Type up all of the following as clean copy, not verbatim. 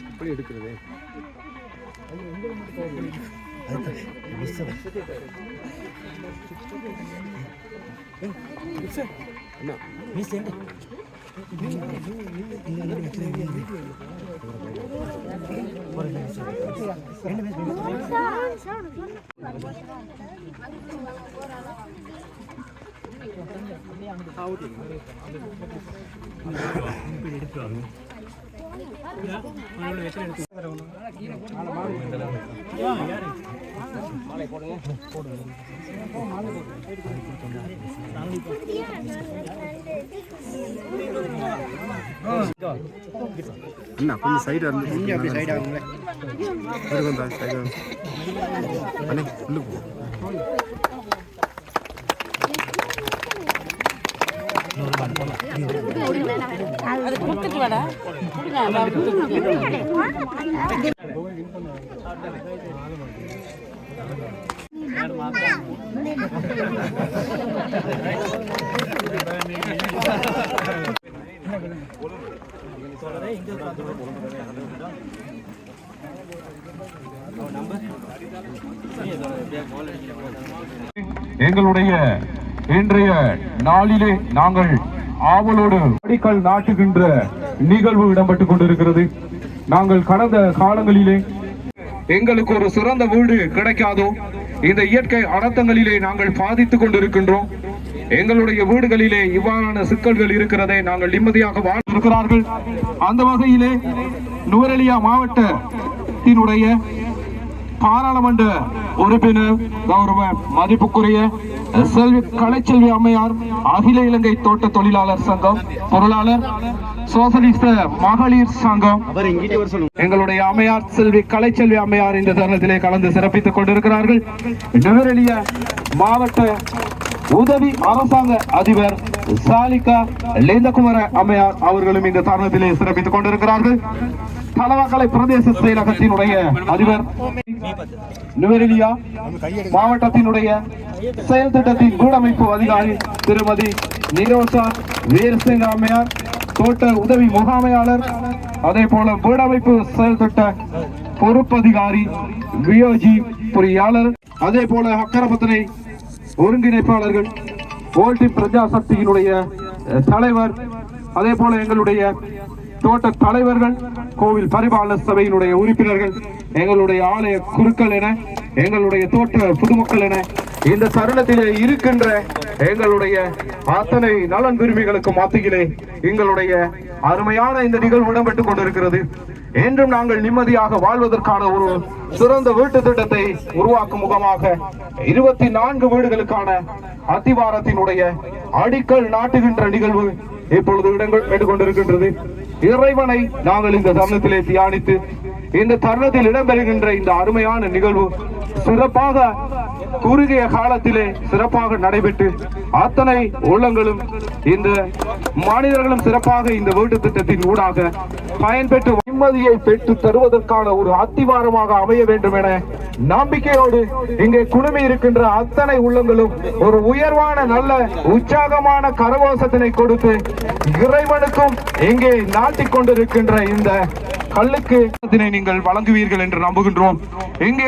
எப்படி எடுக்கிறது? அண்ணா கொஞ்சம் சைடு இருந்து அப்படி சைடு ஆகுங்களே இருக்கும் சைடு அண்ணே உள்ளு போ எங்களுடைய இன்றைய நாளிலே நாங்கள் ஆவலோடு அடிக்கல் நாட்டுகின்ற நிகழ்வு இடம்பெற்றுக் கொண்டிருக்கிறது. நாங்கள் கடந்த காலங்களிலே எங்களுக்கு ஒரு சிறந்த வீடு கிடைக்காதோ இந்த இயற்கை அனர்த்தங்களிலே நாங்கள் பாதித்துக் கொண்டிருக்கின்றோம். எங்களுடைய வீடுகளிலே இவ்வாறான சிக்கல்கள் இருக்கிறதை நாங்கள் நிம்மதியாக வாழ்ந்திருக்கிறார்கள். அந்த வகையிலே நுவரெலியா மாவட்டத்தினுடைய பாராளுமன்ற உறுப்பினர் கௌரவ மதிப்புக்குரிய கலைச்செல்வி அம்மையார், அகில இலங்கை தோட்ட தொழிலாளர் சங்கம் பொருளாளர், சோசலிச மகளிர் சங்கம், எங்களுடைய அம்மையார் செல்வி கலைச்செல்வி அம்மையார் இந்த தருணத்திலே கலந்து சிறப்பித்துக் கொண்டிருக்கிறார்கள். நுவரெலியா மாவட்ட உதவி அரசாங்க அதிபர் சாலிகா லேந்தகுமார அம்மையார் அவர்களும் இந்த தருணத்திலே சிறப்பித்துக் கொண்டிருக்கிறார்கள். தலவாக்கலை பிரதேச செயலகத்தினுடைய அதிபர், நுவரெலியா மாவட்டத்தினுடைய செயல் திட்டத்தின் கூடமைப்பு அதிகாரி திருமதி நிரோஷா வீரசிங்க அம்மையார், தோட்ட உதவி முகாமையாளர், அதே போல வீடமைப்பு செயல் திட்ட பொறுப்பதிகாரி வியோஜி பொறியாளர், அதே போல அக்கரப்பத்தனை ஒருங்கிணைப்பாளர்கள், ஓல்டி பிரஜா சக்தியினுடைய தலைவர், அதே போல எங்களுடைய தோட்ட தலைவர்கள், கோவில் பரிபாலன சபையினுடைய உறுப்பினர்கள், எங்களுடைய ஆலய குருக்கள் என எங்களுடைய தோட்ட பொதுமக்கள் என இந்த தருணத்திலே இருக்கின்ற எங்களுடைய அத்தனை நலன் விரும்பிகளுக்கு மத்தியிலே எங்களுடைய அருமையான இந்த நிகழ்வு இடம்பெற்றுக் கொண்டிருக்கிறது. என்றும் நாங்கள் நிம்மதியாக வாழ்வதற்கான ஒரு சிறந்த வீட்டு திட்டத்தை உருவாக்கும் முகமாக 24 வீடுகளுக்கான அத்திவாரத்தினுடைய அடிக்கல் நாட்டுகின்ற நிகழ்வு இப்பொழுது இடம்பெற்றுக் கொண்டிருக்கின்றது. இறைவனை நாங்கள் இந்த தருணத்திலே தியானித்து இந்த தருணத்தில் இடம்பெறுகின்ற இந்த அருமையான நிகழ்வு சிறப்பாக குறுகிய காலத்திலே சிறப்பாக நடைபெற்று அத்தனை உள்ளங்களும் இந்த மனிதர்களும் சிறப்பாக இந்த வீட்டு திட்டத்தின் ஊடாக பயன்பெற்று நிம்மதியை பெற்று தருவதற்கான ஒரு அத்திவாரமாக அமைய வேண்டும் என நம்பிக்கையோடு இங்கே குழுமி இருக்கின்ற அத்தனை உள்ளங்களும் ஒரு உயர்வான நல்ல உற்சாகமான கரகோஷத்தினை கொடுத்து இறைவனுக்கும் இங்கே நாட்டிக் கொண்டிருக்கின்ற இந்த கல்லுக்கு நீங்கள் வழங்குவீர்கள் என்று நம்புகின்றோம். இங்கே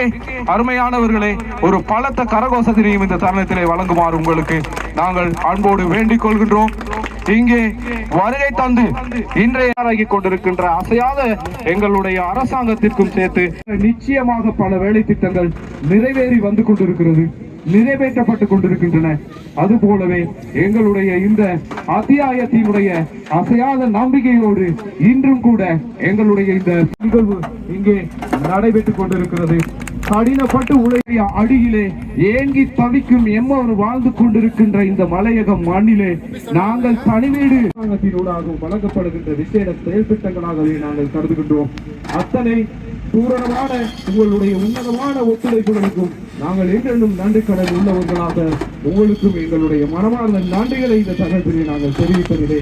அருமையானவர்களே, ஒரு பலத்த கரகோஷத்தினையும் இந்த தருணத்திலே வழங்குமாறு உங்களுக்கு நாங்கள் அன்போடு வேண்டிக் கொள்கின்றோம். இங்கே வருகை தந்து இன்றைய கொண்டிருக்கின்ற அசையாத எங்களுடைய அரசாங்கத்திற்கும் சேர்த்து நிச்சயமாக பல வேலை திட்டங்கள் நிறைவேறி வந்து கொண்டிருக்கிறது, நிறைவேற்றப்பட்டுக் கொண்டிருக்கின்றன. அதுபோலவே எங்களுடைய இந்த அத்தியாயத்தினுடைய அசையாத நம்பிக்கையோடு இன்றும் கூட எங்களுடைய இந்த நிகழ்வு இங்கே நடைபெற்றுக் கொண்டிருக்கிறது. கடினப்பட்டு உழைய அடியிலே ஏங்கி தவிக்கும் எம்மவர் வாழ்ந்து கொண்டிருக்கின்ற இந்த மலையக மண்ணிலே நாங்கள் தனிவீடு அரசாங்கத்தினூடாகவும் வழங்கப்படுகின்ற விசேட செயல் திட்டங்களாகவே நாங்கள் கருதுகின்றோம். அத்தனை பூரணமான உங்களுடைய உன்னதமான ஒத்துழைப்புகளுக்கும் நாங்கள் என்றென்றும் நன்றி கடன் உள்ளவர்களாக உங்களுக்கும் எங்களுடைய மனமார்ந்த நன்றிகளை இந்த தகவலிலே நாங்கள் தெரிவிப்பதிலே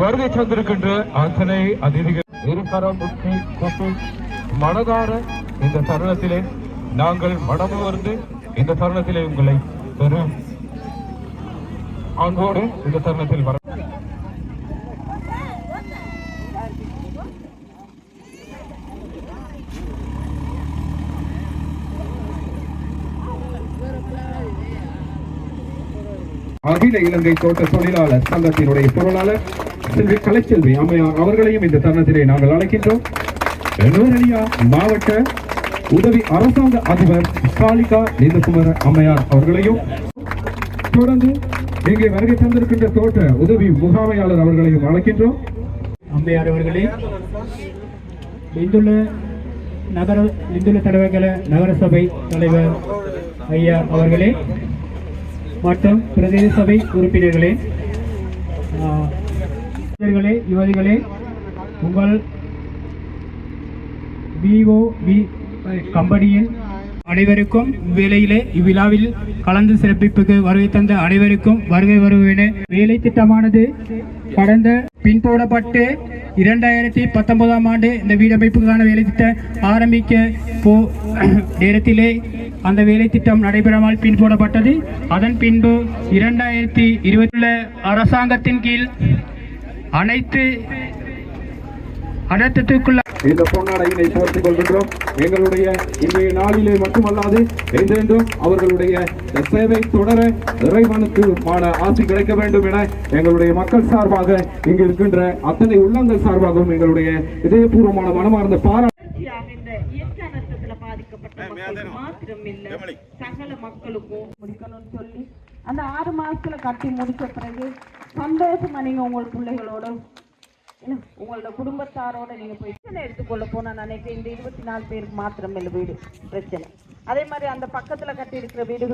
வருகை தந்திருக்கின்ற அத்தனை அதிதிகள் இருகரம் முட்டி கொட்டி மனதார இந்த தருணத்திலே நாங்கள் மனமுவர்ந்து இந்த தருணத்திலே உங்களை பெரும் அன்போடு இந்த தருணத்தில் வர அகில இலங்கை தோட்ட தொழிலாளர் சங்கத்தினுடைய பொருளாளர் செல்வி கலைச்செல்வி அம்மையார் அவர்களையும் இந்த தருணத்திலே நாங்கள் அழைக்கின்றோம். நுவரெலியா மாவட்ட உதவி அரசாங்க அதிபர் சாலிகா நீதகுமார் அம்மையார் அவர்களையும் தொடர்ந்து இங்கே வருகை தந்திருக்கின்ற தோட்ட உதவி முகாமையாளர் அவர்களையும் அழைக்கின்றோம். அம்மையார் அவர்களே, இந்துள்ள தடவைகள நகரசபை தலைவர் ஐயா அவர்களே மற்றும் பிரதேச சபை உறுப்பினர்களே, யுவதிகளே, உங்கள் BOB கம்பெனியின் அனைவருக்கும் வேலையிலே இவ்விழாவில் கலந்து சிறப்பிப்புக்கு வருகை தந்த அனைவருக்கும் வருகை வருவேன. வேலை திட்டமானது கடந்த பின்போடப்பட்டு 2019ஆம் ஆண்டு இந்த வீடமைப்புக்கான வேலை திட்டம் ஆரம்பிக்க நேரத்திலே அந்த வேலை திட்டம் நடைபெறாமல் பின்போடப்பட்டது. அதன் பின்பு 2020 அரசாங்கத்தின் கீழ் அனைத்து அடத்துக்குள்ள இந்த பொன்னாடையினை போர்த்திக் கொள்கின்றோம். எங்களுடைய இன்றைய நாளிலே மட்டுமல்லாது என்றென்றும் அவர்களுடைய சேவை தொடர இறைவனுக்கு ஆசி கிடைக்க வேண்டும் என எங்களுடைய மக்கள் சார்பாக இங்கு இருக்கின்ற அத்தனை உள்ளங்கள் சார்பாகவும் எங்களுடைய இதயபூர்வமான மனமார்ந்த சகல மக்களுக்கும் முடிக்கணும்னு சொல்லி அந்த 6 மாசத்துல கட்டி முடிச்ச பிறகு சந்தோஷமா நீங்க உங்கள் பிள்ளைகளோட உங்களோட குடும்பத்தாரோட நீங்க போய் எடுத்துக்கொள்ள போனா நினைக்கிறேன். இந்த 24 பேருக்கு மாத்திரம் இல்லை வீடு பிரச்சனை. அதே மாதிரி அந்த பக்கத்துல கட்டி இருக்கிற வீடுகள்